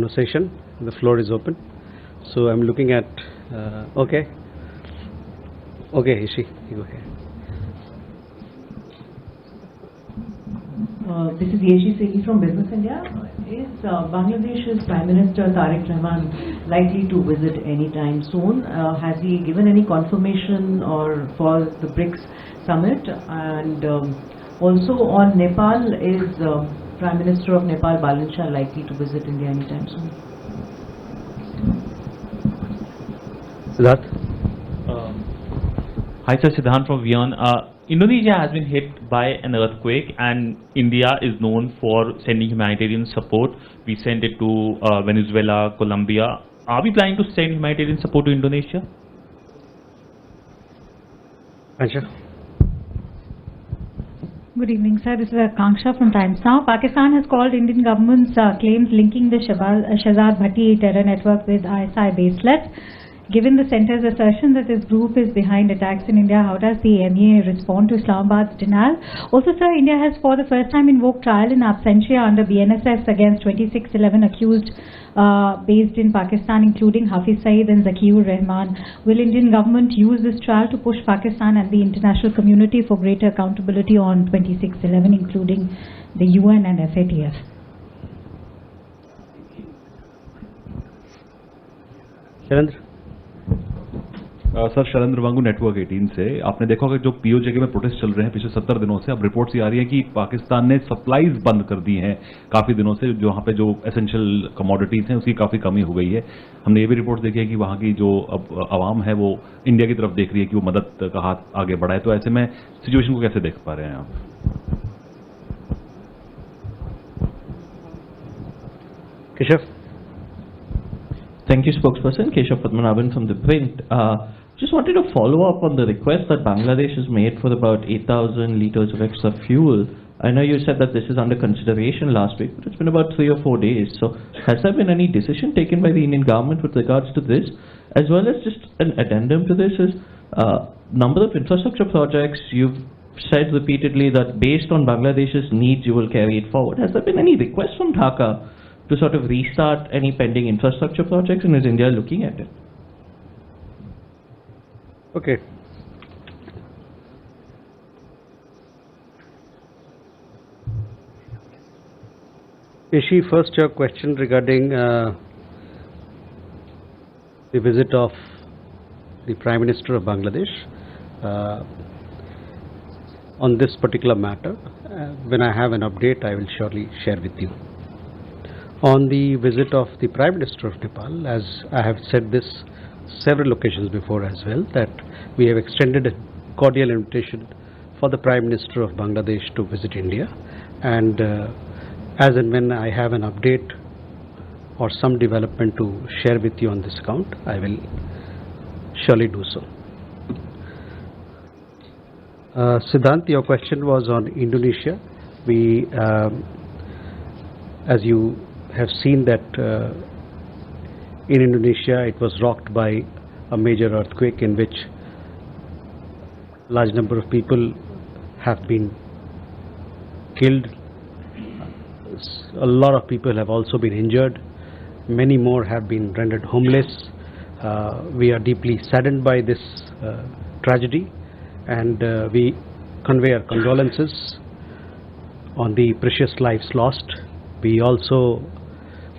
conversation. The floor is open. So I'm looking at, okay, Ishi, you go ahead. This is Yeshi Sethi from Business India. Is Bangladesh's Prime Minister Tariq Rahman likely to visit anytime soon? Has he given any confirmation or for the BRICS summit? And also on Nepal, is Prime Minister of Nepal Balin Shah likely to visit India anytime soon? Siddharth? Hi sir, Siddharth from Vion. Indonesia has been hit by an earthquake and India is known for sending humanitarian support. We sent it to Venezuela, Colombia. Are we planning to send humanitarian support to Indonesia? Ansha? Good evening, sir. This is Akanksha from Times Now. Pakistan has called Indian government's claims linking the Shahzad Bhatti terror network with ISI baseless. Given the centre's assertion that this group is behind attacks in India, how does the MEA respond to Islamabad's denial? Also, sir, India has for the first time invoked trial in absentia under BNSS against 2611 accused based in Pakistan, including Hafiz Saeed and Zakiur Rahman. Will Indian government use this trial to push Pakistan and the international community for greater accountability on 2611, including the UN and FATF? Sharendra? Sir Sharendra वांगू network 18 से आपने देखा होगा जो PoJ में protest चल रहे हैं पिछले 70 दिनों से, अब रिपोर्ट्स ये आ रही है कि पाकिस्तान ने सप्लाईज बंद कर दी हैं काफी दिनों से, जो वहां पे जो एसेंशियल कमोडिटीज हैं उसकी काफी कमी हो गई है। हमने ये भी रिपोर्ट देखी है कि वहां की जो अब आवाम है वो इंडिया की तरफ देख रही है कि वो मदद का हाथ आगे बढ़ाए। तो ऐसे में सिचुएशन को कैसे देख पा रहे हैं आप? Keshav? Thank you, spokesperson. Keshav Padmanabhan from The Print. Just wanted to follow up on the request that Bangladesh has made for about 8,000 liters of extra fuel. I know you said that this is under consideration last week, but it's been about 3 or 4 days. So has there been any decision taken by the Indian government with regards to this? As well as just an addendum to this is number of infrastructure projects. You've said repeatedly that based on Bangladesh's needs, you will carry it forward. Has there been any request from Dhaka to sort of restart any pending infrastructure projects, and is India looking at it? Okay. Ishi, first your question regarding the visit of the Prime Minister of Bangladesh on this particular matter. When I have an update, I will surely share with you. On the visit of the Prime Minister of Nepal, as I have said this several occasions before as well, that we have extended a cordial invitation for the Prime Minister of Bangladesh to visit India, and as and when I have an update or some development to share with you on this account, I will surely do so. Siddhant, your question was on Indonesia. We, as you have seen that in Indonesia it was rocked by a major earthquake in which large number of people have been killed. A lot of people have also been injured. Many more have been rendered homeless. We are deeply saddened by this tragedy, and we convey our condolences on the precious lives lost. We also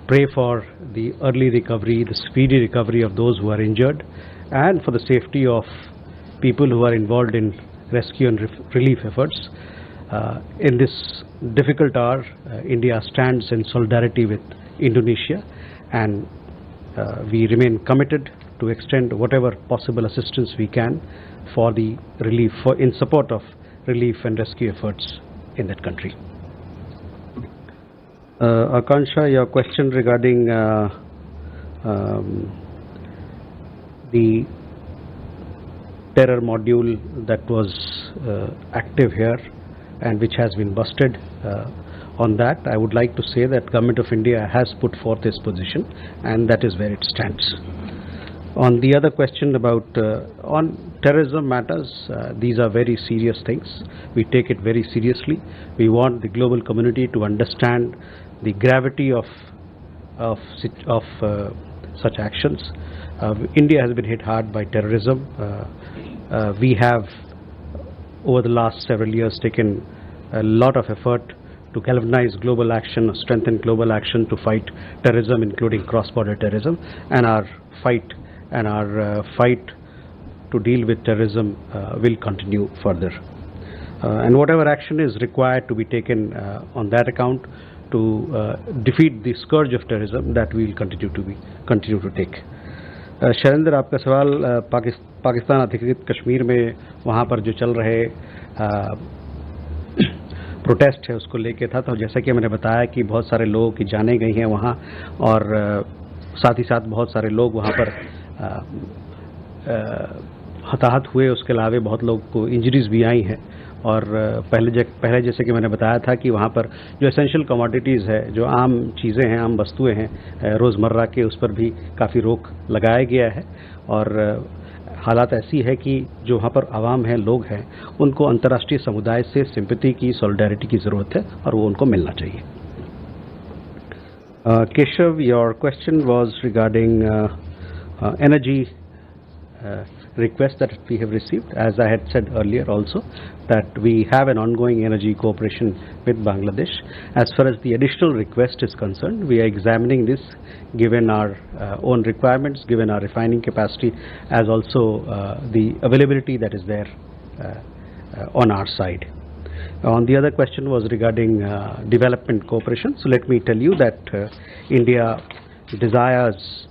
pray for the early recovery, the speedy recovery of those who are injured, and for the safety of people who are involved in rescue and relief efforts. In this difficult hour, India stands in solidarity with Indonesia, and we remain committed to extend whatever possible assistance we can for the relief, in support of relief and rescue efforts in that country. Akansha, your question regarding the terror module that was active here and which has been busted, on that I would like to say that Government of India has put forth its position, and that is where it stands. On the other question about on terrorism matters, these are very serious things. We take it very seriously. We want the global community to understand the gravity of of such actions. India has been hit hard by terrorism. We have, over the last several years, taken a lot of effort to galvanize global action, strengthen global action to fight terrorism, including cross-border terrorism, and our fight to deal with terrorism will continue further. And whatever action is required to be taken on that account to defeat the scourge of terrorism, that we will continue to take. Shailendra, आपका सवाल पाकिस्तान अधिकृत कश्मीर में वहाँ पर जो चल रहे protest है उसको लेके था। तो जैसा कि मैंने बताया कि बहुत सारे लोगों की जानें गई हैं वहाँ, और साथ ही साथ बहुत सारे लोग वहाँ पर हताहत हुए। उसके अलावा बहुत लोग को इंजरीज भी आई हैं। और पहले जैसे कि मैंने बताया था कि वहाँ पर जो एसेंशियल कमोडिटीज़ है, जो आम चीज़ें हैं, आम वस्तुएं हैं रोज़मर्रा के, उस पर भी काफ़ी रोक लगाया गया है। और हालात ऐसी है कि जो वहाँ पर आवाम है, लोग हैं, उनको अंतर्राष्ट्रीय समुदाय से सिंपैथी की, सॉलिडारिटी की ज़रूरत है और वो उनको मिलना चाहिए। Keshav, your question was regarding energy request that we have received. As I had said earlier also, that we have an ongoing energy cooperation with Bangladesh. As far as the additional request is concerned, we are examining this given our own requirements, given our refining capacity, as also the availability that is there on our side. On the other question was regarding development cooperation. So let me tell you that India desires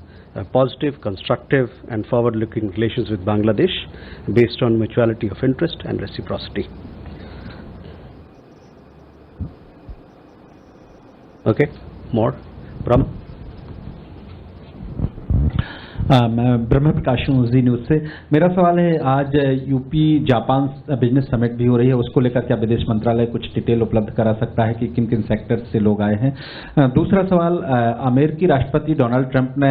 positive, constructive and forward-looking relations with Bangladesh based on mutuality of interest and reciprocity. Okay, more? Brahm? मैं ब्रह्म प्रकाश हूँ जी news से। मेरा सवाल है, आज UP Japan business summit भी हो रही है, उसको लेकर क्या विदेश मंत्रालय कुछ डिटेल उपलब्ध करा सकता है कि किन किन सेक्टर से लोग आए हैं? दूसरा सवाल, अमेरिकी राष्ट्रपति डोनाल्ड ट्रंप ने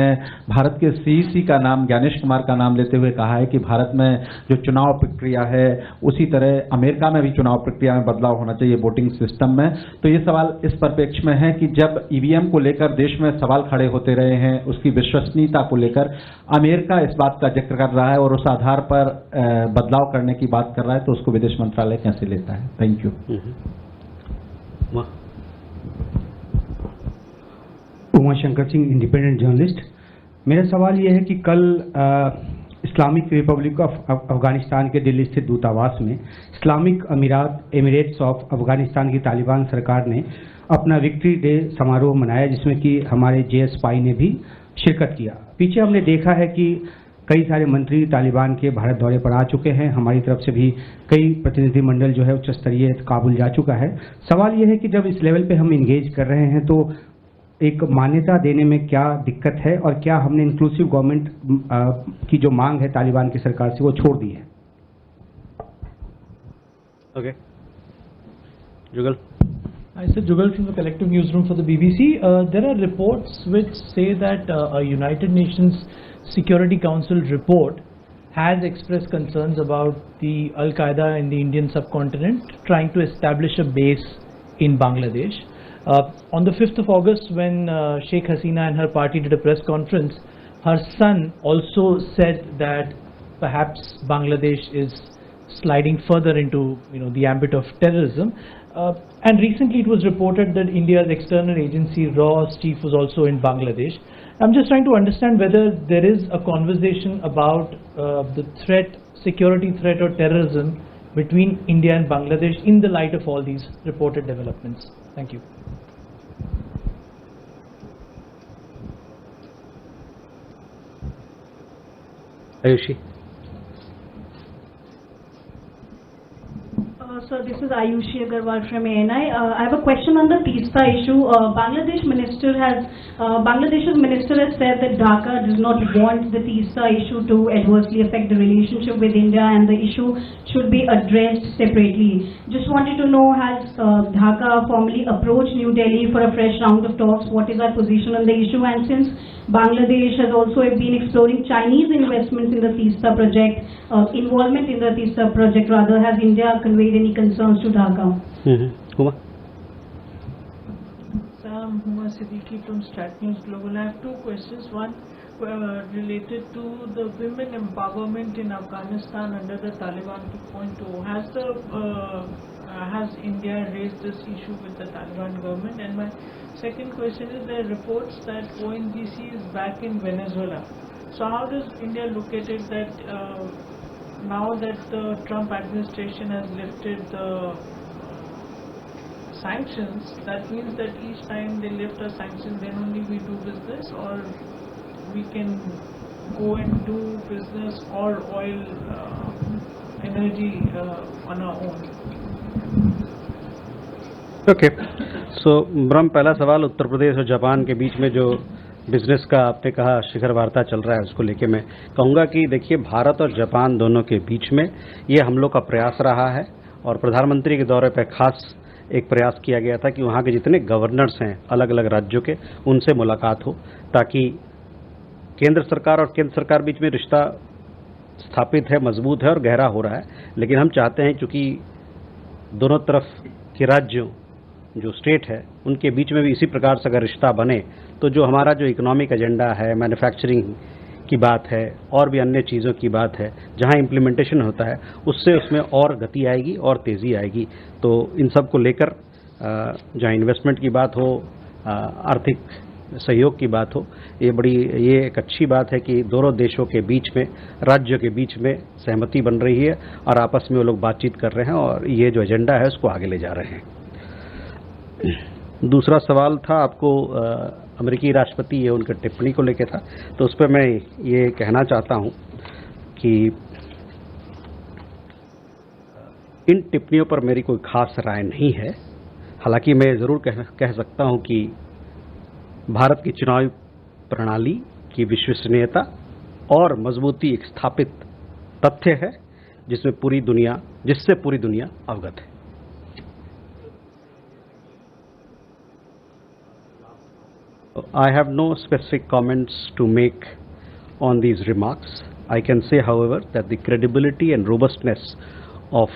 भारत के सीईसी का नाम, ज्ञानेश कुमार का नाम लेते हुए कहा है कि भारत में जो चुनाव प्रक्रिया है उसी तरह अमेरिका में भी चुनाव प्रक्रिया में बदलाव होना चाहिए वोटिंग सिस्टम में। तो ये सवाल इस परिप्रेक्ष्य में है कि जब ईवीएम को लेकर देश में सवाल खड़े होते रहे हैं, उसकी विश्वसनीयता को लेकर अमेरिका इस बात का जिक्र कर रहा है और उस आधार पर बदलाव करने की बात कर रहा है, तो उसको विदेश मंत्रालय कैसे लेता है? Thank you. Umashankar Singh, independent journalist. मेरा सवाल यह है कि कल इस्लामिक रिपब्लिक ऑफ अफगानिस्तान के दिल्ली स्थित दूतावास में इस्लामिक एमिरेट्स ऑफ अफगानिस्तान की तालिबान सरकार ने अपना विक्ट्री डे समारोह मनाया, जिसमें कि हमारे जेएस पाई ने भी शिरकत किया। पीछे हमने देखा है कि कई सारे मंत्री तालिबान के भारत दौरे पर आ चुके हैं। हमारी तरफ से भी कई प्रतिनिधिमंडल जो है उच्च स्तरीय काबुल जा चुका है। सवाल यह है कि जब इस लेवल पे हम इंगेज कर रहे हैं तो एक मान्यता देने में क्या दिक्कत है, और क्या हमने इंक्लूसिव गवर्नमेंट की जो मांग है तालिबान की सरकार से वो छोड़ दी है? Okay, Jugal. Hi, sir. Jugal from the Collective Newsroom for the BBC. There are reports which say that a United Nations Security Council report has expressed concerns about the Al-Qaeda in the Indian subcontinent trying to establish a base in Bangladesh. On the 5th of August, when Sheikh Hasina and her party did a press conference, her son also said that perhaps Bangladesh is sliding further into the ambit of terrorism. And recently it was reported that India's external agency RAW's chief was also in Bangladesh. I'm just trying to understand whether there is a conversation about the threat, security threat or terrorism between India and Bangladesh in the light of all these reported developments. Thank you. Ayushi. So this is Ayushi Agarwal from ANI. I have a question on the Teesta issue. Bangladesh's minister has said that Dhaka does not want the Teesta issue to adversely affect the relationship with India, and the issue should be addressed separately. Just wanted to know, has Dhaka formally approached New Delhi for a fresh round of talks? What is our position on the issue? And since Bangladesh has also been exploring Chinese investments in the Teesta project, involvement in the Teesta project rather, has India conveyed any concerns to Dhaka? Kuma? I'm Huma Siddiqui from Stat News Global. I have two questions. One related to the women empowerment in Afghanistan under the Taliban 2.0. Has India raised this issue with the Taliban government? And my second question is, there are reports that ONGC is back in Venezuela. So how does India look at it that now that the Trump administration has lifted the sanctions, that means that each time they lift a sanction, then only we do business, or we can go and do business or oil energy on our own? Okay so ब्रह्म, पहला सवाल उत्तर प्रदेश और Japan के बीच में जो business का आपने कहा शिखर वार्ता चल रहा है, उसको लेके मैं कहूँगा कि देखिए, भारत और जापान दोनों के बीच में ये हम लोग का प्रयास रहा है और प्रधानमंत्री के दौरे पर खास एक प्रयास किया गया था कि वहाँ के जितने गवर्नर्स हैं अलग अलग राज्यों के, उनसे मुलाकात हो, ताकि केंद्र सरकार और केंद्र सरकार बीच में रिश्ता स्थापित है, मजबूत है और गहरा हो रहा है। लेकिन हम चाहते हैं क्योंकि दोनों तरफ के राज्यों जो स्टेट है उनके बीच में भी इसी प्रकार से अगर रिश्ता बने तो जो हमारा जो इकोनॉमिक एजेंडा है, मैन्युफैक्चरिंग की बात है और भी अन्य चीज़ों की बात है, जहां इम्प्लीमेंटेशन होता है उससे उसमें और गति आएगी और तेज़ी आएगी। तो इन सब को लेकर जहां इन्वेस्टमेंट की बात हो, आर्थिक सहयोग की बात हो, ये एक अच्छी बात है कि दोनों देशों के बीच में, राज्यों के बीच में सहमति बन रही है और आपस में वो लोग बातचीत कर रहे हैं और ये जो एजेंडा है उसको आगे ले जा रहे हैं। दूसरा सवाल था आपको अमेरिकी राष्ट्रपति ये उनके टिप्पणी को लेकर था, तो उस पर मैं ये कहना चाहता हूं कि इन टिप्पणियों पर मेरी कोई खास राय नहीं है। हालांकि मैं ज़रूर कह सकता हूं कि भारत की चुनावी प्रणाली की विश्वसनीयता और मजबूती एक स्थापित तथ्य है जिससे पूरी दुनिया अवगत है। I have no specific comments to make on these remarks. I can say, however, that the credibility and robustness of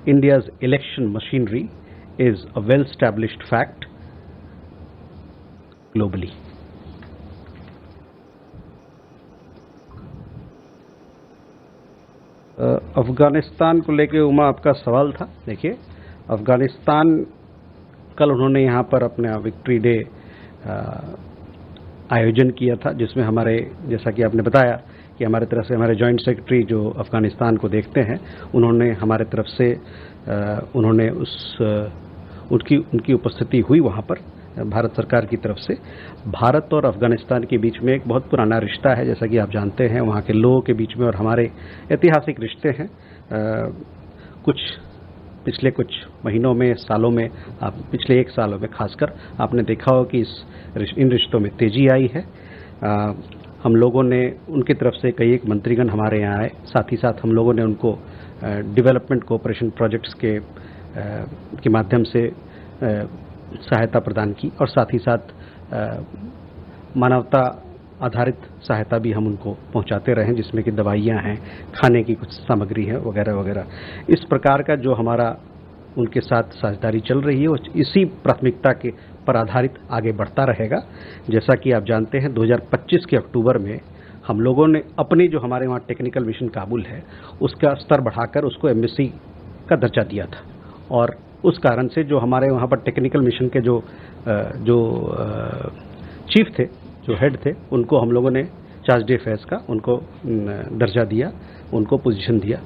India's election machinery is a well-established fact globally. Afghanistan को लेके उमा आपका सवाल था। देखिए, अफगानिस्तान कल उन्होंने यहाँ पर अपना विक्ट्री डे आयोजन किया था, जिसमें हमारे, जैसा कि आपने बताया कि हमारे तरफ से हमारे जॉइंट सेक्रेटरी जो अफगानिस्तान को देखते हैं, उन्होंने हमारे तरफ से उन्होंने उनकी उपस्थिति हुई वहाँ पर भारत सरकार की तरफ से। भारत और अफगानिस्तान के बीच में एक बहुत पुराना रिश्ता है, जैसा कि आप जानते हैं। वहाँ के लोगों के बीच में और हमारे ऐतिहासिक रिश्ते हैं। पिछले कुछ महीनों में, सालों में, पिछले एक सालों में खासकर आपने देखा हो कि इन रिश्तों में तेजी आई है। हम लोगों ने उनकी तरफ से कई एक मंत्रीगण हमारे यहाँ आए, साथ ही साथ हम लोगों ने उनको डेवलपमेंट कोऑपरेशन प्रोजेक्ट्स के माध्यम से सहायता प्रदान की और साथ ही साथ मानवता आधारित सहायता भी हम उनको पहुंचाते रहे, जिसमें कि दवाइयां हैं, खाने की कुछ सामग्री है वगैरह वगैरह। इस प्रकार का जो हमारा उनके साथ साझेदारी चल रही है वो इसी प्राथमिकता के पर आधारित आगे बढ़ता रहेगा। जैसा कि आप जानते हैं 2025 के अक्टूबर में हम लोगों ने अपनी जो हमारे वहाँ टेक्निकल मिशन काबुल है उसका स्तर बढ़ाकर उसको एम्बेसी का दर्जा दिया था, और उस कारण से जो हमारे वहाँ पर टेक्निकल मिशन के जो चीफ थे, जो हेड थे, उनको हम लोगों ने चार्ज डे फेस का उनको दर्जा दिया, उनको पोजीशन दिया।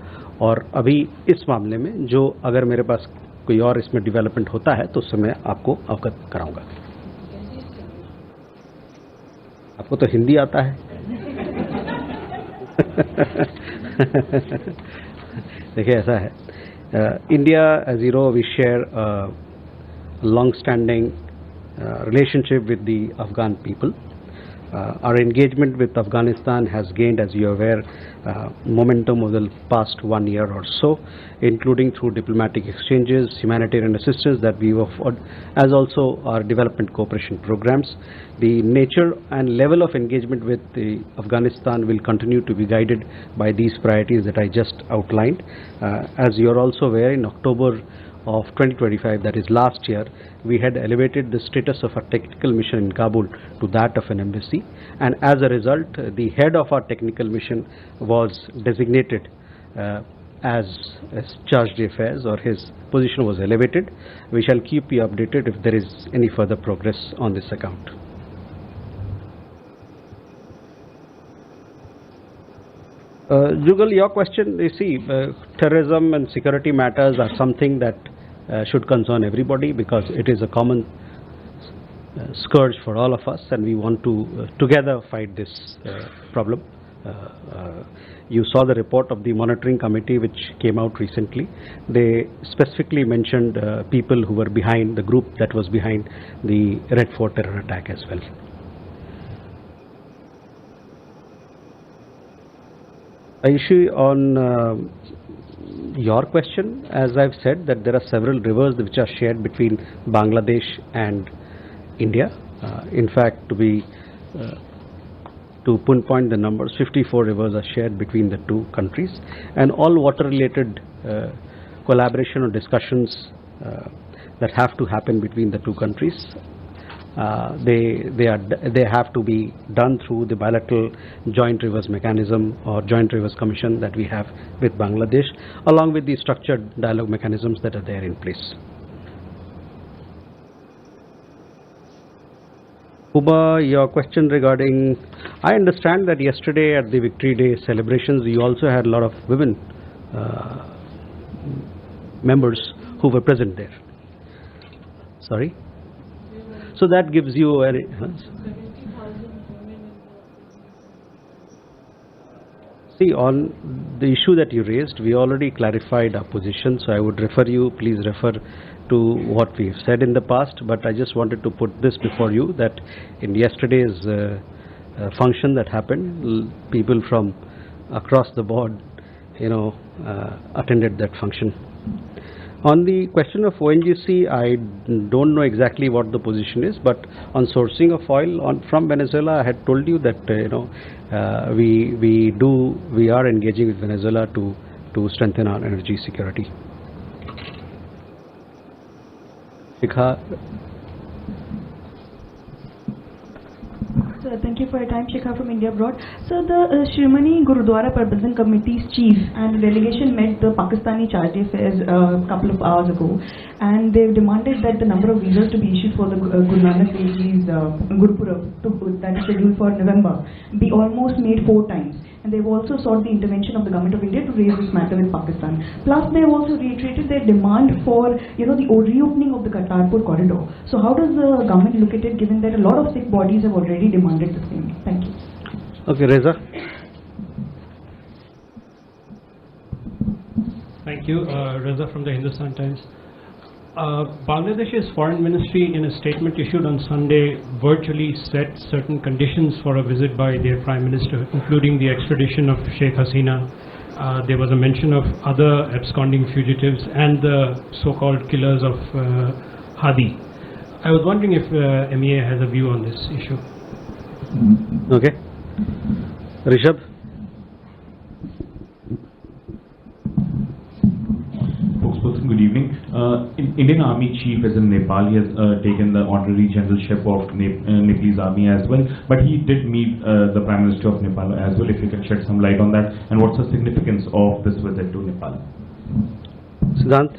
और अभी इस मामले में जो अगर मेरे पास कोई और इसमें डेवलपमेंट होता है तो उससे मैं आपको अवगत कराऊंगा। आपको तो हिंदी आता है। देखिए, ऐसा है, India, as you know, we share a long-standing relationship with the Afghan people. Our engagement with Afghanistan has gained, as you are aware, momentum over the past 1 year or so, including through diplomatic exchanges, humanitarian assistance that we offered, as also our development cooperation programs. The nature and level of engagement with Afghanistan will continue to be guided by these priorities that I just outlined. As you are also aware, in October of 2025, that is last year, we had elevated the status of our technical mission in Kabul to that of an embassy, and as a result, the head of our technical mission was designated as charge d'affaires, or his position was elevated. We shall keep you updated if there is any further progress on this account. Jugal, your question, you see, terrorism and security matters are something that should concern everybody, because it is a common scourge for all of us, and we want to together fight this problem. You saw the report of the monitoring committee which came out recently. They specifically mentioned people who were behind, the group that was behind the Red Fort terror attack as well. Issue on your question, as I've said, that there are several rivers which are shared between Bangladesh and India. In fact, to pinpoint the numbers, 54 rivers are shared between the two countries, and all water-related collaboration or discussions that have to happen between the two countries, they have to be done through the bilateral joint rivers mechanism or joint rivers commission that we have with Bangladesh, along with the structured dialogue mechanisms that are there in place. Uba, your question regarding, I understand that yesterday at the Victory Day celebrations you also had a lot of women members who were present there. Sorry? So that gives you a... See, on the issue that you raised, we already clarified our position, so I would please refer to what we've said in the past, but I just wanted to put this before you, that in yesterday's function that happened, people from across the board, attended that function. On the question of ONGC, I don't know exactly what the position is, but on sourcing of oil from Venezuela, I had told you that we are engaging with Venezuela to strengthen our energy security. Shikha. Sir, thank you for your time. Shikha from India Abroad. So the Shrimani Gurudwara Prabandhan Committee's chief and delegation met the Pakistani charge d'affaires a couple of hours ago, and they've demanded that the number of visas to be issued for the Guru Nanak Dev Ji's Gurupurab that is scheduled for November be almost made 4 times. And they've also sought the intervention of the government of India to raise this matter with Pakistan. Plus, they've also reiterated their demand for, the reopening of the Kartarpur corridor. So, how does the government look at it, given that a lot of Sikh bodies have already demanded the same? Thank you. Okay, Reza. Thank you, Reza from the Hindustan Times. Bangladesh's foreign ministry, in a statement issued on Sunday, virtually set certain conditions for a visit by their prime minister, including the extradition of Sheikh Hasina. There was a mention of other absconding fugitives and the so-called killers of Hadi. I was wondering if MEA has a view on this issue. Okay. Rishabh. Good evening. Indian Army Chief is in Nepal. He has taken the honorary generalship of Nepalese Army as well. But he did meet the Prime Minister of Nepal as well. If you can shed some light on that, and what's the significance of this visit to Nepal? Siddhant.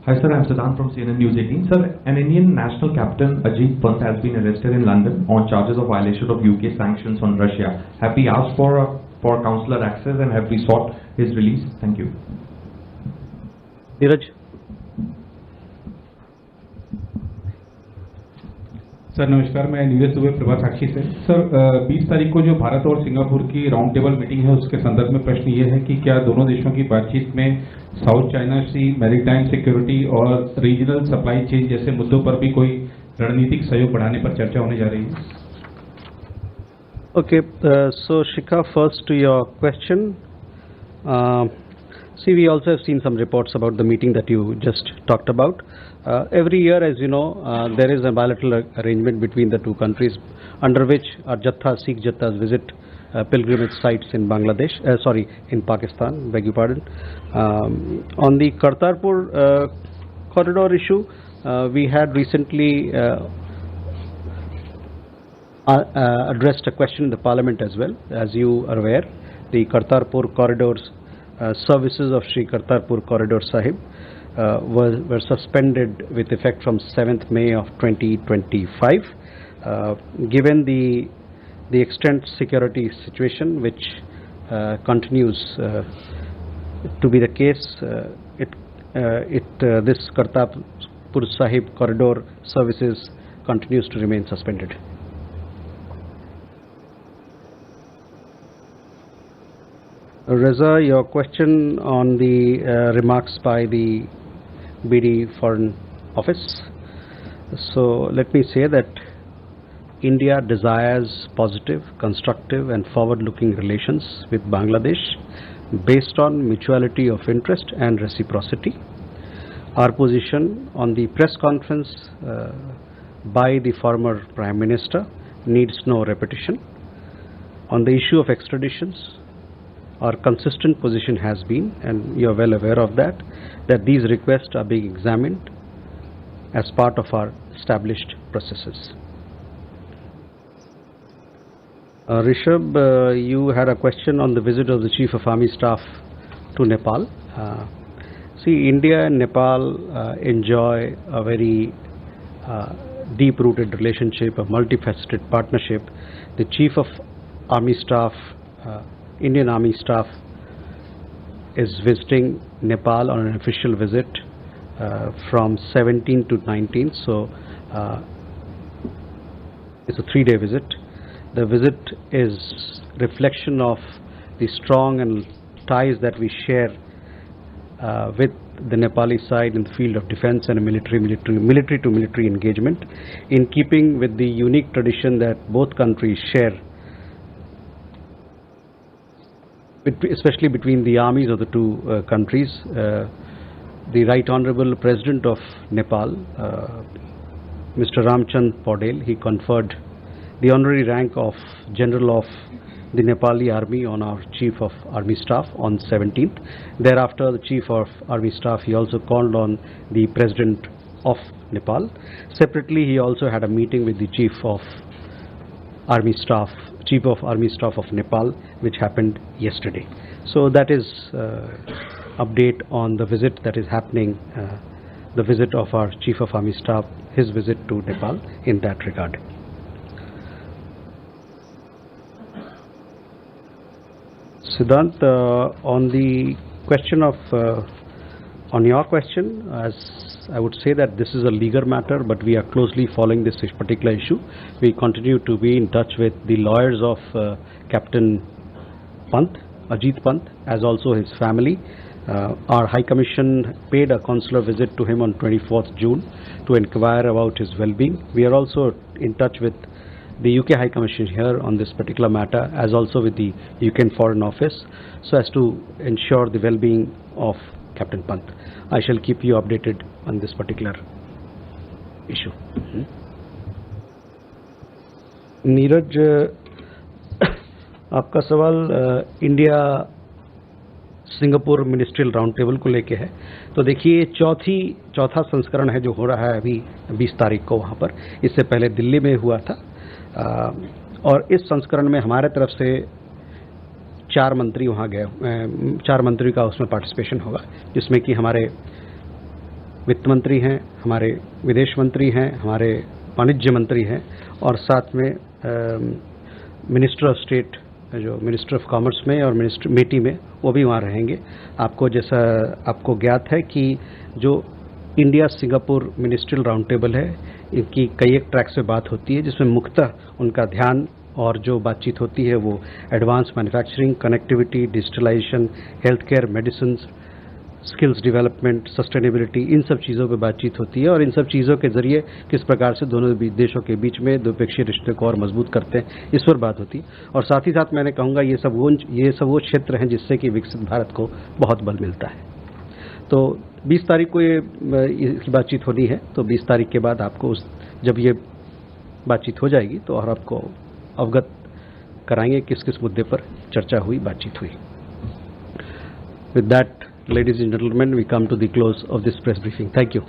Hi sir, I'm Siddhant from CNN News 18. Sir, an Indian national captain, Ajit Pant, has been arrested in London on charges of violation of UK sanctions on Russia. Have we asked for consular access, and have we sought his release? Thank you. Neeraj. Sir नमस्कार, मैं नीरज दुबे प्रभा साक्षी से। Sir 20 तारीख को जो भारत और Singapore की round table meeting है, उसके संदर्भ में प्रश्न ये है कि क्या दोनों देशों की बातचीत में साउथ चाइना सी, मैरीटाइम सिक्योरिटी और रीजनल सप्लाई चेन जैसे मुद्दों पर भी कोई रणनीतिक सहयोग बढ़ाने पर चर्चा होने जा रही है? Okay, so Shikha, first to your question. See, we also have seen some reports about the meeting that you just talked about. Every year, as you know, there is a bilateral arrangement between the two countries, under which our Sikh Jathas visit pilgrimage sites in Bangladesh, in Pakistan, beg your pardon. On the Kartarpur corridor issue, we had recently addressed a question in the Parliament as well. As you are aware, the Kartarpur corridors services of Sri Kartarpur Corridor Sahib were suspended with effect from 7th May of 2025. Given the extent security situation which continues to be the case, this Kartarpur Sahib corridor services continues to remain suspended. Reza, your question on the remarks by the BD Foreign Office. So let me say that India desires positive, constructive and forward-looking relations with Bangladesh based on mutuality of interest and reciprocity. Our position on the press conference by the former Prime Minister needs no repetition. On the issue of extraditions, our consistent position has been, and you are well aware of that these requests are being examined as part of our established processes. Rishabh, you had a question on the visit of the Chief of Army Staff to Nepal. See, India and Nepal enjoy a very deep-rooted relationship, a multifaceted partnership. The Chief of Army Staff, Indian Army Staff, is visiting Nepal on an official visit from 17 to 19. So it's a 3-day visit. The visit is reflection of the strong and ties that we share with the Nepali side in the field of defense and military-to-military engagement, in keeping with the unique tradition that both countries share, especially between the armies of the two countries. The Right Honorable President of Nepal, Mr. Ramchand Paudel, he conferred the honorary rank of General of the Nepali Army on our Chief of Army Staff on 17th. Thereafter, the Chief of Army Staff, he also called on the President of Nepal. Separately, he also had a meeting with the Chief of Army Staff of Nepal, which happened yesterday. So that is update on the visit that is happening, the visit of our Chief of Army Staff, his visit to Nepal in that regard. Siddhant, on the question of, on your question, as I would say that this is a legal matter, but we are closely following this particular issue. We continue to be in touch with the lawyers of Captain Pant, Ajit Pant, as also his family. Our High Commission paid a consular visit to him on 24th June to inquire about his well-being. We are also in touch with the UK High Commission here on this particular matter, as also with the UK Foreign Office, so as to ensure the well-being of Captain Pant. I shall keep you updated on this particular issue. Neeraj, आपका सवाल India Singapore ministerial round table को लेके है। तो देखिए, चौथा संस्करण है जो हो रहा है अभी 20 तारीख को वहाँ पर। इससे पहले दिल्ली में हुआ था, और इस संस्करण में हमारे तरफ से 4 मंत्री वहाँ गए, 4 मंत्री का उसमें पार्टिसिपेशन होगा, जिसमें कि हमारे वित्त मंत्री हैं, हमारे विदेश मंत्री हैं, हमारे वाणिज्य मंत्री हैं, और साथ में मिनिस्टर ऑफ स्टेट, जो मिनिस्टर ऑफ कॉमर्स में और मिनिस्टर मेटी में, वो भी वहाँ रहेंगे। आपको जैसा आपको ज्ञात है कि जो India Singapore ministerial round table है, इनकी कई एक ट्रैक से बात होती है, जिसमें मुख्यतः उनका ध्यान और जो बातचीत होती है वो advance manufacturing, connectivity, digitalization, health care, medicine, skills development, sustainability, इन सब चीज़ों पे बातचीत होती है, और इन सब चीज़ों के ज़रिए किस प्रकार से दोनों देशों के बीच में द्विपक्षीय रिश्ते को और मजबूत करते हैं, इस पर बात होती है। और साथ ही साथ मैंने कहूँगा ये सब वो क्षेत्र हैं जिससे कि विकसित भारत को बहुत बल मिलता है। तो 20 तारीख को इसकी बातचीत होनी है, तो 20 तारीख के बाद आपको जब ये बातचीत हो जाएगी तो और आपको अवगत कराएंगे किस किस मुद्दे पर चर्चा हुई, बातचीत हुई। With that, ladies and gentlemen, we come to the close of this press briefing. Thank you.